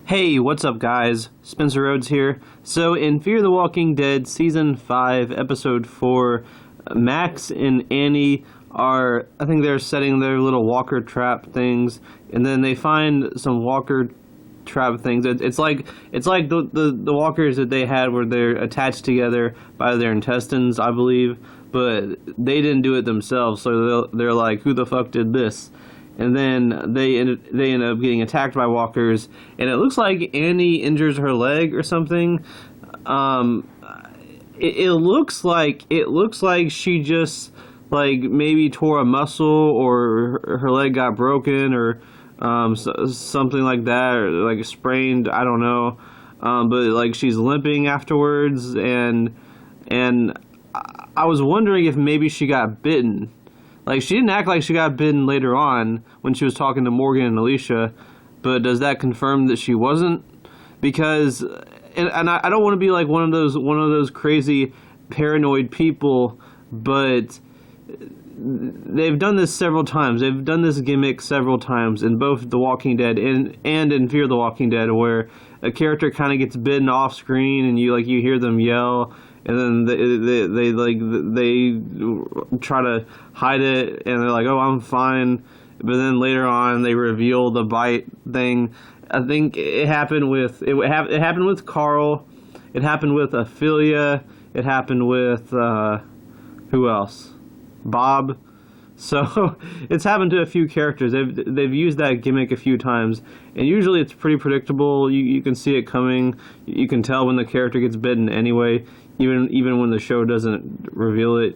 Hey, what's up guys? Spencer Rhodes here. So in Fear the Walking Dead Season 5, Episode 4, Max and Annie are, I think they're setting their little walker trap things, and then they find some walker trap things. It's like the walkers that they had where they're attached together by their intestines, I believe, but they didn't do it themselves, so they're like, who the fuck did this? And then they end up getting attacked by walkers, and it looks like Annie injures her leg or something. It looks like she just like maybe tore a muscle, or her leg got broken, or something like that, or like sprained. I don't know, but like she's limping afterwards, and I was wondering if maybe she got bitten. Like, she didn't act like she got bitten later on when she was talking to Morgan and Alicia, but does that confirm that she wasn't? Because, and I don't want to be like one of those crazy paranoid people, but they've done this several times. They've done this gimmick several times in both The Walking Dead and in Fear the Walking Dead, where a character kind of gets bitten off screen and you hear them yell, and then they try to hide it, and they're like, "Oh, I'm fine," but then later on they reveal the bite thing. I think it happened with Carl, it happened with Ophelia, it happened with who else? Bob. So it's happened to a few characters. They've used that gimmick a few times, and usually it's pretty predictable. You can see it coming. You can tell when the character gets bitten anyway. Even when the show doesn't reveal it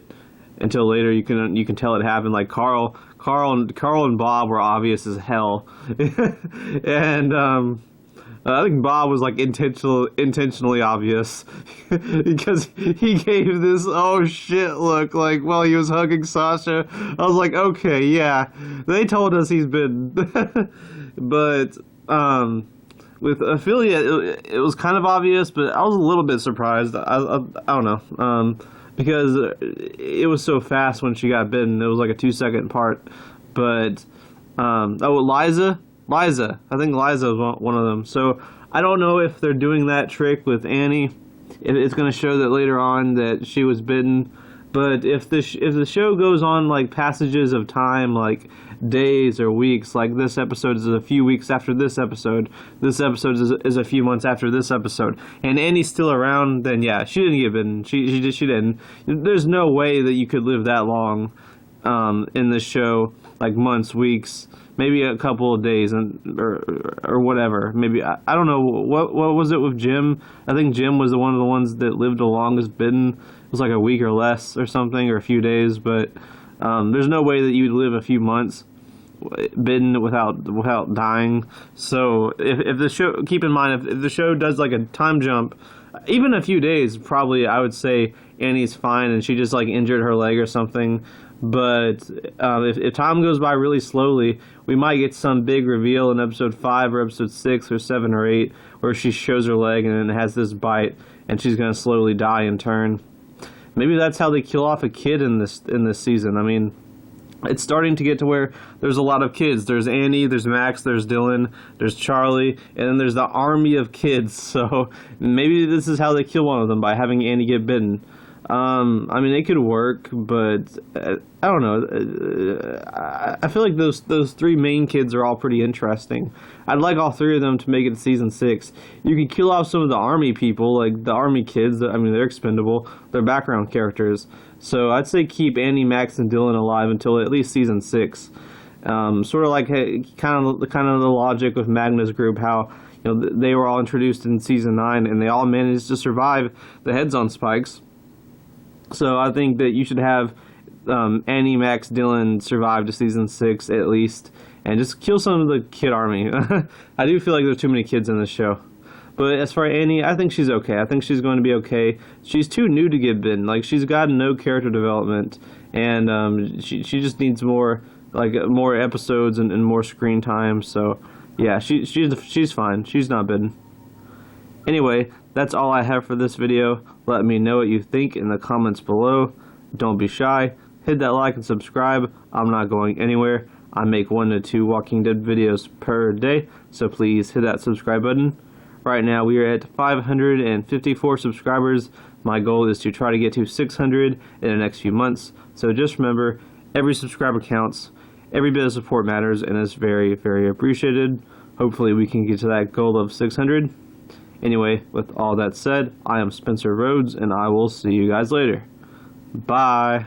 until later, you can tell it happened. Like Carl and Bob were obvious as hell, and I think Bob was like intentionally obvious because he gave this oh shit look like while he was hugging Sasha. I was like, okay, yeah, they told us he's been, but with Ophelia, it was kind of obvious, but I was a little bit surprised. I don't know, because it was so fast when she got bitten. It was like a 2-second part. But Liza, I think Liza was one of them. So I don't know if they're doing that trick with Annie. If it's going to show that later on that she was bitten. But if the show goes on like passages of time, like days or weeks, like this episode is a few weeks after this episode is a few months after this episode, and Annie's still around, then yeah, she didn't get bitten. She didn't. There's no way that you could live that long in this show, like months, weeks, maybe a couple of days, or whatever. Maybe I don't know what was it with Jim. I think Jim was one of the ones that lived the longest bitten. It was like a week or less or something, or a few days, but there's no way that you'd live a few months bitten without dying. So if the show, keep in mind, if the show does like a time jump, even a few days, probably I would say Annie's fine and she just like injured her leg or something. But if time goes by really slowly, we might get some big reveal in episode 5 or episode 6 or 7 or 8 where she shows her leg and then has this bite and she's going to slowly die in turn. Maybe that's how they kill off a kid in this season. I mean, it's starting to get to where there's a lot of kids. There's Annie, there's Max, there's Dylan, there's Charlie, and then there's the army of kids. So maybe this is how they kill one of them, by having Annie get bitten. I mean, it could work, but I don't know. I feel like those 3 main kids are all pretty interesting. I'd like all 3 of them to make it to season 6. You could kill off some of the army people, like the army kids. I mean, they're expendable. They're background characters. So I'd say keep Annie, Max, and Dylan alive until at least season 6. Sort of like kind of the logic with Magna's group, how they were all introduced in season 9 and they all managed to survive the heads on spikes. So I think that you should have Annie, Max, Dylan survive to season 6 at least, and just kill some of the kid army. I do feel like there's too many kids in this show. But as for Annie, I think she's okay. I think she's going to be okay. She's too new to get bitten. Like, she's got no character development, and she just needs more episodes and more screen time. So yeah, she's fine. She's not bitten. Anyway, that's all I have for this video. Let me know what you think in the comments below. Don't be shy. Hit that like and subscribe. I'm not going anywhere. I make 1 to 2 Walking Dead videos per day. So please hit that subscribe button. Right now we are at 554 subscribers. My goal is to try to get to 600 in the next few months. So just remember, every subscriber counts. Every bit of support matters and is very, very appreciated. Hopefully we can get to that goal of 600. Anyway, with all that said, I am Spencer Rhodes, and I will see you guys later. Bye.